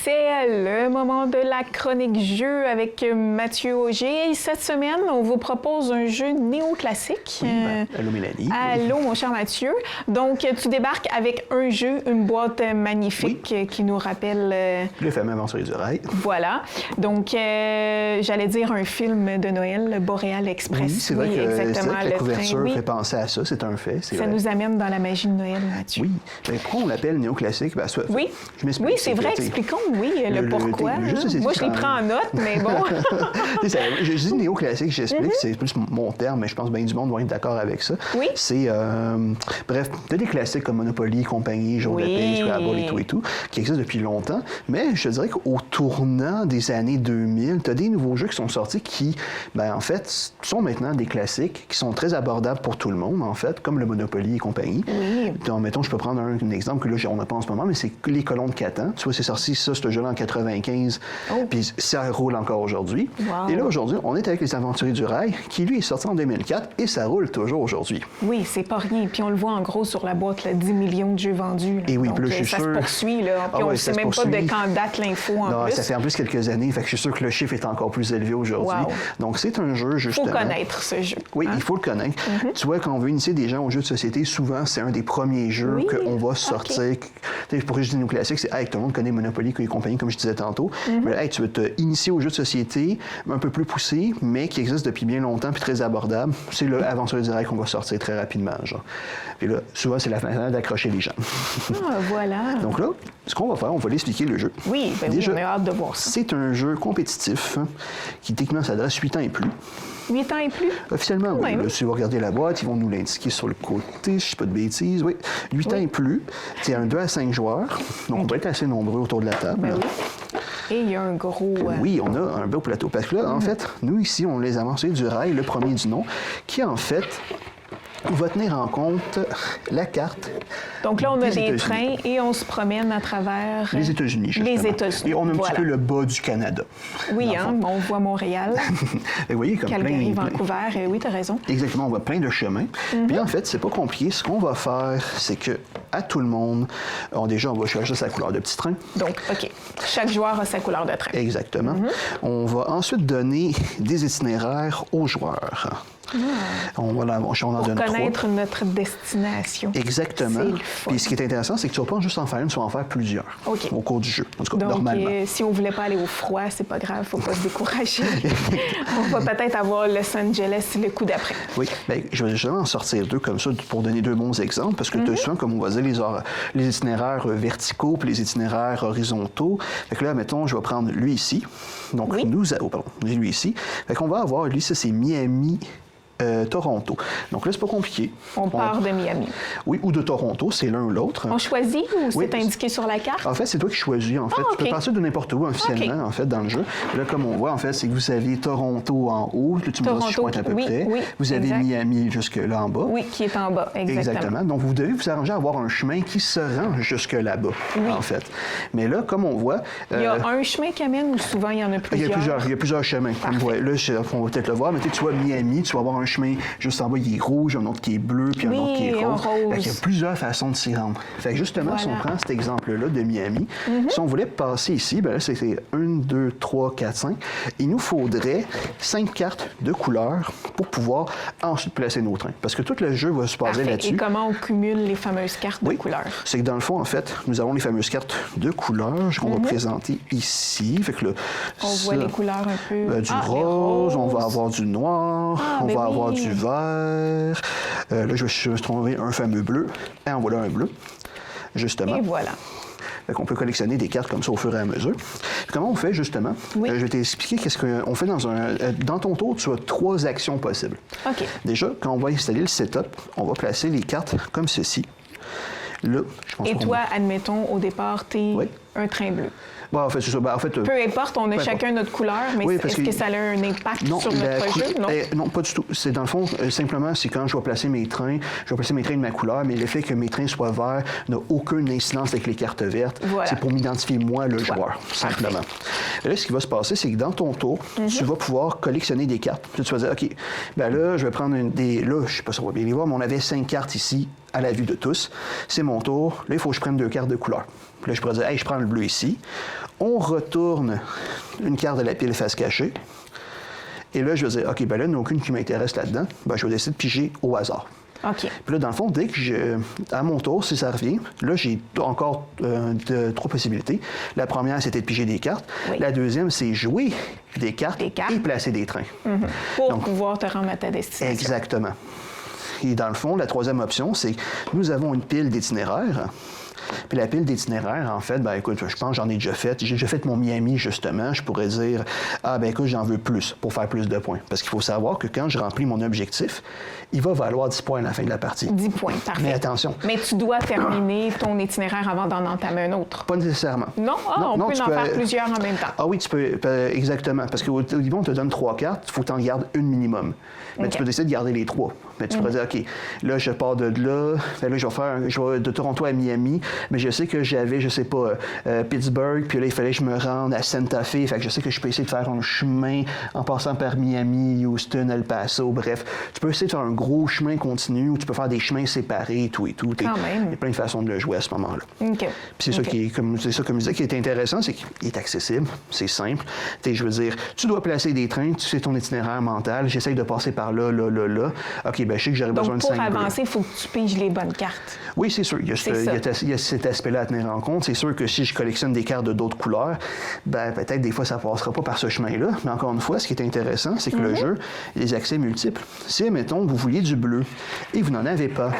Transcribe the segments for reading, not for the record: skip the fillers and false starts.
C'est le moment de la chronique jeu avec Mathieu Auger. Et cette semaine, on vous propose un jeu néoclassique. Oui, allô Mélanie. Allô, mon cher Mathieu. Donc, tu débarques avec un jeu, une boîte magnifique qui nous rappelle... Le fameux Aventurier du Rail. Voilà. Donc, j'allais dire un film de Noël, le Boréal Express. Oui, c'est vrai que la couverture fait penser à ça, c'est un fait. Ça nous amène dans la magie de Noël, Mathieu. Oui. Mais pourquoi on l'appelle néoclassique? Ben, oui, je m'explique. Oui, c'est vrai, expliquons, le pourquoi. Moi, je les prends en note, mais bon. Je dis néoclassique, j'explique, c'est plus mon terme, mais je pense que bien du monde va être d'accord avec ça. Oui. C'est, bref, tu as des classiques comme Monopoly, compagnie, Jour de paix, Scrabble et tout, qui existent depuis longtemps, mais je dirais qu'au tournant des années 2000, tu as des nouveaux jeux qui sont sortis qui, en fait, sont maintenant des classiques, qui sont très abordables pour tout le monde, en fait, comme le Monopoly et compagnie. Oui. Donc, mettons, je peux prendre un exemple que là, on n'a pas en ce moment, mais c'est les Colons de Catan. Tu vois, c'est sorti, ça, ce jeu-là, en 95, puis ça roule encore aujourd'hui. Wow. Et là, aujourd'hui, on est avec les Aventuriers du Rail, qui, lui, est sorti en 2004, et ça roule toujours aujourd'hui. Oui, c'est pas rien. Puis on le voit en gros sur la boîte, là, 10 millions de jeux vendus. Là. Et oui, donc, puis là, je suis ça sûr... se poursuit, là. Puis on ne sait même pas de quand date l'info en non, plus. Ça fait en plus quelques années, fait que je suis sûr que le chiffre est encore plus élevé aujourd'hui. Wow. Donc, c'est un jeu, justement... Il faut connaître ce jeu. Oui, il faut le connaître. Tu vois, quand on veut initier des gens aux jeux de société, souvent, c'est un des premiers jeux qu'on va sortir. Okay. Pour juste nos classiques, c'est hey, tout le monde connaît Monopoly et compagnie, comme je disais tantôt. Mais hey, tu veux te initier aux jeux de société un peu plus poussés, mais qui existent depuis bien longtemps puis très abordables. C'est le Aventurier du Rail qu'on va sortir très rapidement. Genre. Et là, souvent, c'est la manière d'accrocher les gens. Voilà. Donc là, ce qu'on va faire, on va l'expliquer le jeu. Oui, déjà, on a hâte de voir ça. C'est un jeu compétitif qui techniquement s'adresse 8 ans et plus. 8 ans et plus? Officiellement, oui. Là, si vous regardez la boîte, ils vont nous l'indiquer sur le côté, je ne dis pas de bêtises. Oui, 8 ans et plus. C'est un 2 à 5 joueurs. Donc, on va être assez nombreux autour de la table. Oui. Et il y a un gros... Oui, on a un beau plateau. Parce que là, en fait, nous, ici, on les Aventuriers du Rail, le premier du nom, qui, en fait... On va tenir en compte la carte. Donc là, on a des trains et on se promène à travers... Les États-Unis, justement. Les États-Unis, et on a un petit peu le bas du Canada. Oui, on voit Montréal, et vous voyez, comme Calgary, Vancouver. Oui, tu as raison. Exactement, on voit plein de chemins. Puis en fait, c'est pas compliqué. Ce qu'on va faire, c'est que à tout le monde, on va choisir sa couleur de petit train. Donc, OK. Chaque joueur a sa couleur de train. Exactement. On va ensuite donner des itinéraires aux joueurs. On va pour connaître notre destination. Exactement. Puis ce qui est intéressant, c'est que tu ne vas pas juste en faire une, tu vas en faire plusieurs au cours du jeu. En tout cas, donc, normalement. Si on ne voulait pas aller au froid, c'est pas grave, il ne faut pas se décourager. On va peut-être avoir Los Angeles le coup d'après. Oui. Bien, je vais justement en sortir deux comme ça pour donner deux bons exemples, parce que tu as souvent, comme on va dire, les itinéraires verticaux puis les itinéraires horizontaux. Fait que là, mettons, je vais prendre lui ici. Donc, lui ici. Fait qu'on va avoir, lui, ça, c'est Miami. Toronto. Donc là, c'est pas compliqué. On part de Miami. Oui, ou de Toronto, c'est l'un ou l'autre. On choisit ou c'est indiqué sur la carte? En fait, c'est toi qui choisis. En fait, tu peux partir de n'importe où officiellement, en fait, dans le jeu. Là, comme on voit, en fait, c'est que vous avez Toronto en haut. Là, tu me dis si je pointe à peu près. Oui, vous avez Miami jusque là en bas. Oui, qui est en bas, exactement. Donc, vous devez vous arranger à avoir un chemin qui se rend jusque là-bas, en fait. Mais là, comme on voit... Il y a un chemin qui amène ou souvent il y en a plusieurs? Il y a plusieurs chemins. Là, on va peut-être le voir, mais tu vois Miami, tu vas avoir un chemin juste en bas, il est rouge, un autre qui est bleu, puis un autre qui est rose. Il y a plusieurs façons de s'y rendre. Fait que justement, si on prend cet exemple-là de Miami, si on voulait passer ici, là, c'était 1, 2, 3, 4, 5. Il nous faudrait 5 cartes de couleurs pour pouvoir ensuite placer nos trains. Parce que tout le jeu va se baser là-dessus. Et comment on cumule les fameuses cartes de couleurs? C'est que dans le fond, en fait, nous avons les fameuses cartes de couleurs qu'on va présenter ici. Fait que là, on voit les couleurs un peu... du rose, on va avoir du noir, on va avoir du vert. Là, je vais trouver un fameux bleu. Et en voilà un bleu, justement. Et voilà. Fait qu'on peut collectionner des cartes comme ça au fur et à mesure. Comment on fait, justement? Je vais t'expliquer qu'est-ce qu'on fait dans ton tour, tu as 3 actions possibles. OK. Déjà, quand on va installer le setup, on va placer les cartes comme ceci. Là, je pense et toi, admettons, au départ, tu es un train bleu. Bon, en fait, c'est ça. Ben, en fait, peu importe, on a chacun notre couleur, mais est-ce que ça a un impact sur notre jeu? Non? Non, pas du tout. C'est dans le fond, simplement, c'est quand je vais placer mes trains, de ma couleur, mais le fait que mes trains soient verts n'a aucune incidence avec les cartes vertes. Voilà. C'est pour m'identifier, moi, le joueur, simplement. Et là, ce qui va se passer, c'est que dans ton tour, tu vas pouvoir collectionner des cartes. Puis tu vas dire, OK, ben là, je vais prendre là, je sais pas si on va bien les voir, mais on avait 5 cartes ici à la vue de tous. C'est mon tour. Là, il faut que je prenne 2 cartes de couleur. Puis là, je pourrais dire, hey, je prends le bleu ici. On retourne une carte de la pile face cachée. Et là, je vais dire, OK, ben là, il n'y en a aucune qui m'intéresse là-dedans. Ben, je vais décider de piger au hasard. OK. Puis là, dans le fond, dès que à mon tour, si ça revient, là, j'ai encore 3 possibilités. La première, c'était de piger des cartes. Oui. La deuxième, c'est jouer des cartes et placer des trains. Pour pouvoir te rendre à ta destination. Exactement. Et dans le fond, la troisième option, c'est que nous avons une pile d'itinéraires. Puis la pile d'itinéraires, en fait, ben écoute, je pense que j'en ai déjà fait. J'ai déjà fait mon Miami, justement. Je pourrais dire, ah ben écoute, j'en veux plus pour faire plus de points. Parce qu'il faut savoir que quand je remplis mon objectif, il va valoir 10 points à la fin de la partie. 10 points, parfait. Mais attention. Mais tu dois terminer ton itinéraire avant d'en entamer un autre. Pas nécessairement. Non? Ah, on peut en faire plusieurs en même temps. Ah oui, tu peux, exactement. Parce qu'au début, on te donne 3 cartes, il faut que tu en gardes une minimum. Mais tu peux décider de garder les 3. Mais tu pourrais dire, OK, là, je pars de là, là, je vais de Toronto à Miami, mais je sais que j'avais, je sais pas, Pittsburgh, puis là, il fallait que je me rende à Santa Fe, fait que je sais que je peux essayer de faire un chemin en passant par Miami, Houston, El Paso, bref. Tu peux essayer de faire un gros chemin continu, ou tu peux faire des chemins séparés, tout et tout. Quand même. Il y a plein de façons de le jouer à ce moment-là. OK. Puis c'est ça qui est, comme je disais, qui est intéressant, c'est qu'il est accessible, c'est simple. Je veux dire, tu dois placer des trains, tu sais ton itinéraire mental, j'essaye de passer par là, là, là, là. OK, ben je sais que j'aurais besoin de 5 pour avancer, il faut que tu piges les bonnes cartes. Oui, c'est sûr. Il y a cet aspect-là à tenir en compte. C'est sûr que si je collectionne des cartes de d'autres couleurs, ben peut-être des fois ça passera pas par ce chemin-là. Mais encore une fois, ce qui est intéressant, c'est que le jeu a des accès multiples. Si, mettons, vous vouliez du bleu et vous n'en avez pas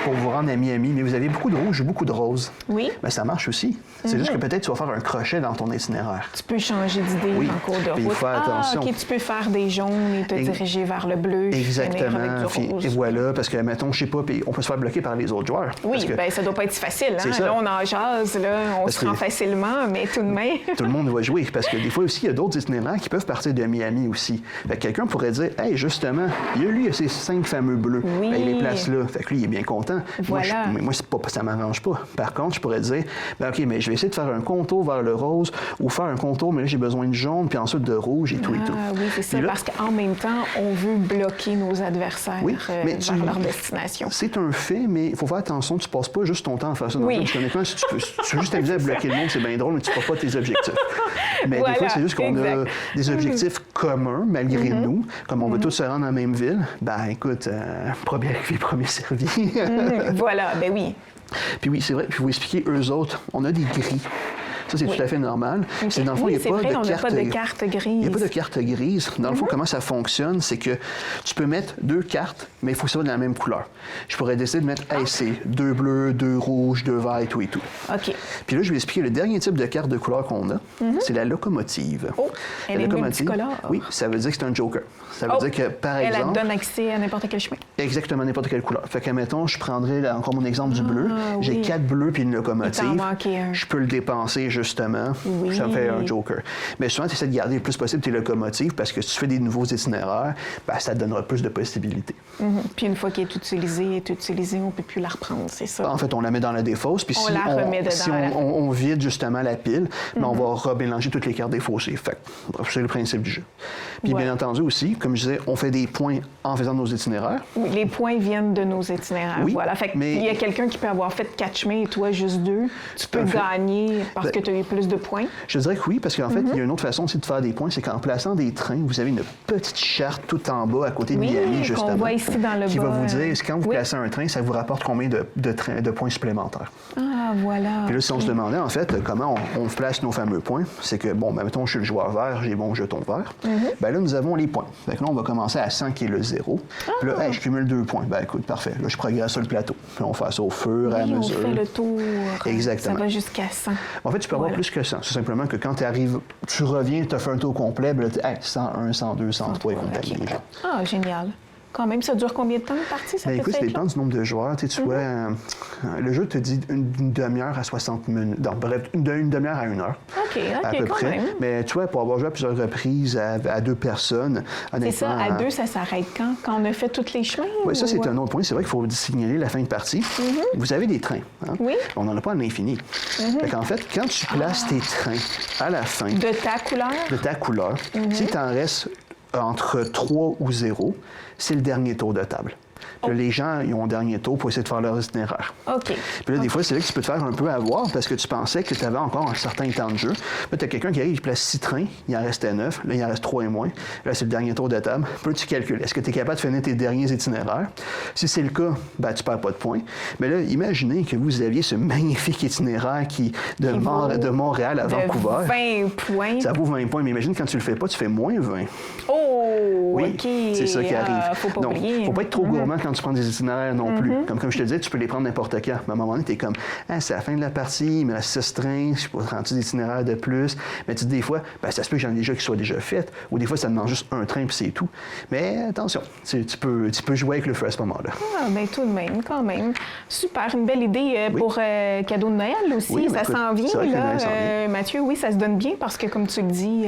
pour vous rendre à Miami, mais vous avez beaucoup de rouge et beaucoup de rose, oui. Ben ça marche aussi. C'est juste que peut-être tu vas faire un crochet dans ton itinéraire. Tu peux changer d'idée en cours de route. Il faut faire attention. OK, tu peux faire des jaunes et te diriger vers le bleu. Exactement. Avec du rose. Et voilà, parce que, mettons, je sais pas, puis on peut se faire bloquer par les autres joueurs. Oui, que, bien, ça doit pas être si facile. Hein? Ça. Là, on en jase, là, on se rend facilement, mais tout de même. Tout le monde va jouer, parce que des fois aussi, il y a d'autres itinéraires qui peuvent partir de Miami aussi. Fait que quelqu'un pourrait dire, hey, justement, il a ces 5 fameux bleus. Oui. Ben, il les place là. Fait que lui, il est bien content. Voilà. Moi, ça m'arrange pas. Par contre, je pourrais dire, ben, OK, mais je vais essayer de faire un contour vers le rose ou faire un contour, mais là, j'ai besoin de jaune, puis ensuite de rouge et tout et tout. Oui, c'est ça, parce qu'en même temps, on veut bloquer nos adversaires vers leur destination. C'est un fait, mais il faut faire attention, tu passes pas juste ton temps à faire ça dans le jeu. Parce qu'honnêtement, si tu veux juste t'amuser à bloquer le monde, c'est bien drôle, mais tu ne feras pas tes objectifs. Mais des fois, c'est juste qu'on a des objectifs communs, malgré nous. Comme on veut tous se rendre dans la même ville, ben écoute, premier arrivé, premier servi. Voilà, ben oui. Puis oui, c'est vrai, puis je vais vous expliquer, eux autres, on a des grilles. Ça, c'est tout à fait normal. Okay. Dans le fond, il n'y a pas de carte grise. Il n'y a pas de carte grise. Dans le fond, comment ça fonctionne, c'est que tu peux mettre 2 cartes, mais il faut que ça soit de la même couleur. Je pourrais décider de mettre, c'est 2 bleus, 2 rouges, 2 verts et tout et tout. OK. Puis là, je vais expliquer le dernier type de carte de couleur qu'on a. C'est la locomotive. Oh, elle est multicolore. Oui, ça veut dire que c'est un joker. Ça veut dire que, par exemple... Elle donne accès à n'importe quel chemin. Exactement, n'importe quelle couleur. Fait que, mettons, je prendrais encore mon exemple du bleu. J'ai 4 bleus puis une locomotive. Il t'en manque un. Je peux le dépenser, justement. Oui. Ça me fait un joker. Mais souvent, tu essaies de garder le plus possible tes locomotives parce que si tu fais des nouveaux itinéraires, ben, ça te donnera plus de possibilités. Puis une fois qu'elle est utilisée, on ne peut plus la reprendre, c'est ça? En fait, on la met dans la défausse. Puis si on vide justement la pile, ben, on va remélanger toutes les cartes défaussées. Fait c'est le principe du jeu. Puis bien entendu aussi, comme je disais, on fait des points en faisant nos itinéraires. Oui, les points viennent de nos itinéraires. Oui, voilà. Fait il y a quelqu'un qui peut avoir fait 4 chemins et toi juste 2. Tu peux gagner parce que tu as eu plus de points. Je dirais que oui, parce qu'en fait, il y a une autre façon aussi de faire des points, c'est qu'en plaçant des trains, vous avez une petite charte tout en bas à côté de Miami, justement. Qu'on voit ici dans le qui bas. va vous dire, quand vous placez un train, ça vous rapporte combien de points supplémentaires. Ah, voilà. Puis là, si on se demandait, en fait, comment on place nos fameux points, c'est que, bon, ben, mettons, je suis le joueur vert, j'ai mon jeton vert. Ben là, nous avons les points. Fait que là, on va commencer à 100 qui est le 0. Puis là, je cumule 2 points. Ben écoute, parfait. Là, je progresse sur le plateau. Puis on fait ça au fur et à mesure. On fait le tour. Exactement. Ça va jusqu'à 100. En fait, tu peux avoir plus que 100. C'est simplement que quand tu arrives, tu reviens, tu as fait un tour complet, ben là, 101, 102, 103 et compagnie. Okay. Ah, génial. Quand même, ça dure combien de temps de partie? Ça écoute, ça dépend du nombre de joueurs. Tu vois, le jeu te dit une demi-heure à 60 minutes. Donc, bref, une demi-heure à 1 heure. OK, à peu près. Même. Mais tu vois, pour avoir joué à plusieurs reprises à 2 personnes, honnêtement... C'est ça, à 2, ça s'arrête quand? Quand on a fait tous les chemins? Oui, ça, c'est un autre point. C'est vrai qu'il faut signaler la fin de partie. Vous avez des trains. Hein? Oui. On n'en a pas à l'infini. En fait, quand tu places tes trains à la fin... De ta couleur? De ta couleur. Si tu en restes entre 3 ou 0, c'est le dernier tour de table. Puis là, les gens, ils ont un dernier tour pour essayer de faire leur itinéraire. OK. Puis là, des fois, c'est là que tu peux te faire un peu avoir parce que tu pensais que tu avais encore un certain temps de jeu. Là, tu as quelqu'un qui arrive, il place 6 trains, il en restait 9, là, il en reste 3 et moins. Là, c'est le dernier tour de table. Peux-tu calculer? Est-ce que tu es capable de finir tes derniers itinéraires? Si c'est le cas, ben, tu perds pas de points. Mais là, imaginez que vous aviez ce magnifique itinéraire de Montréal à Vancouver. 20 points. Ça vaut 20 points, mais imagine quand tu le fais pas, tu fais moins 20. Oh, oui, OK. C'est ça qui arrive. Faut pas Donc, oublier. faut pas être trop gourmand quand tu prends des itinéraires non plus. Comme je te disais, tu peux les prendre n'importe quand. Mais à un moment donné, tu es comme, ah, c'est la fin de la partie, il me reste 6 trains, je peux prendre des itinéraires de plus. Mais tu dis des fois, ben, ça se peut que j'en ai déjà qui soient déjà faites, ou des fois, ça demande juste un train puis c'est tout. Mais attention, tu peux jouer avec le feu à ce moment-là. Ah, bien, tout de même, quand même. Super, une belle idée pour cadeau de Noël aussi. Oui, ça écoute, s'en vient, c'est vrai que là. Noël s'en vient. Mathieu, oui, ça se donne bien parce que, comme tu le dis,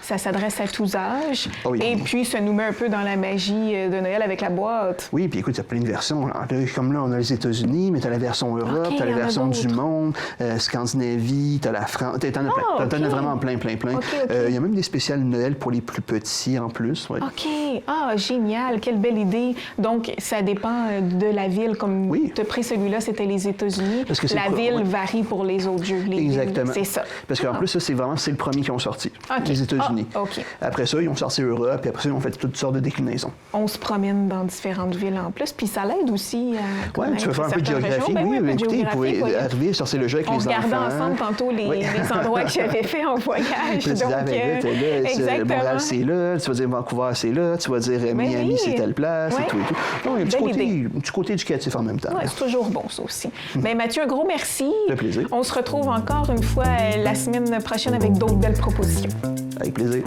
ça s'adresse à tous âges. Oh oui. Et puis, ça nous met un peu dans la magie de Noël avec la boîte. Oui, puis écoute, il y a plein de versions. Comme là, on a les États-Unis, mais tu as la version Europe, OK, tu as la il y en a version du d'autres. monde, Scandinavie, tu as la France. Tu en as OK. vraiment plein. OK, OK. Il y a même des spéciales Noël pour les plus petits en plus. Ouais. OK. Ah, génial. Quelle belle idée. Donc, ça dépend de la ville. Comme Oui. tu as pris celui-là, c'était les États-Unis. Parce que c'est La le- ville ouais. varie pour les autres jeux. Les Exactement. villes, c'est ça. Parce qu'en plus, ça, c'est le premier qui ont sorti, OK. les États-Unis. Ah, OK. Après ça, ils ont sorti Europe, puis après ça, ils ont fait toutes sortes de déclinaisons. On se promène dans différentes villes en plus, puis ça l'aide aussi à Oui, tu veux faire un peu de certaines géographie. régions. Ben oui, un peu de écoutez, vous géographie, pouvez voilà. arriver, sortir le jeu avec On les enfants. regardait ensemble tantôt les, Oui. les endroits que j'avais fait en voyage. Puis tu dis, ah, ben là, exactement. Montréal, c'est là, tu vas dire Vancouver, c'est là, tu vas dire Miami, oui. c'est telle place, Ouais. et tout et tout. Donc, il y a un petit côté éducatif en même temps. Ouais, c'est toujours bon, ça aussi. Bien, Mathieu, un gros merci. Ça fait plaisir. On se retrouve encore une fois la semaine prochaine avec d'autres belles propositions. Avec plaisir.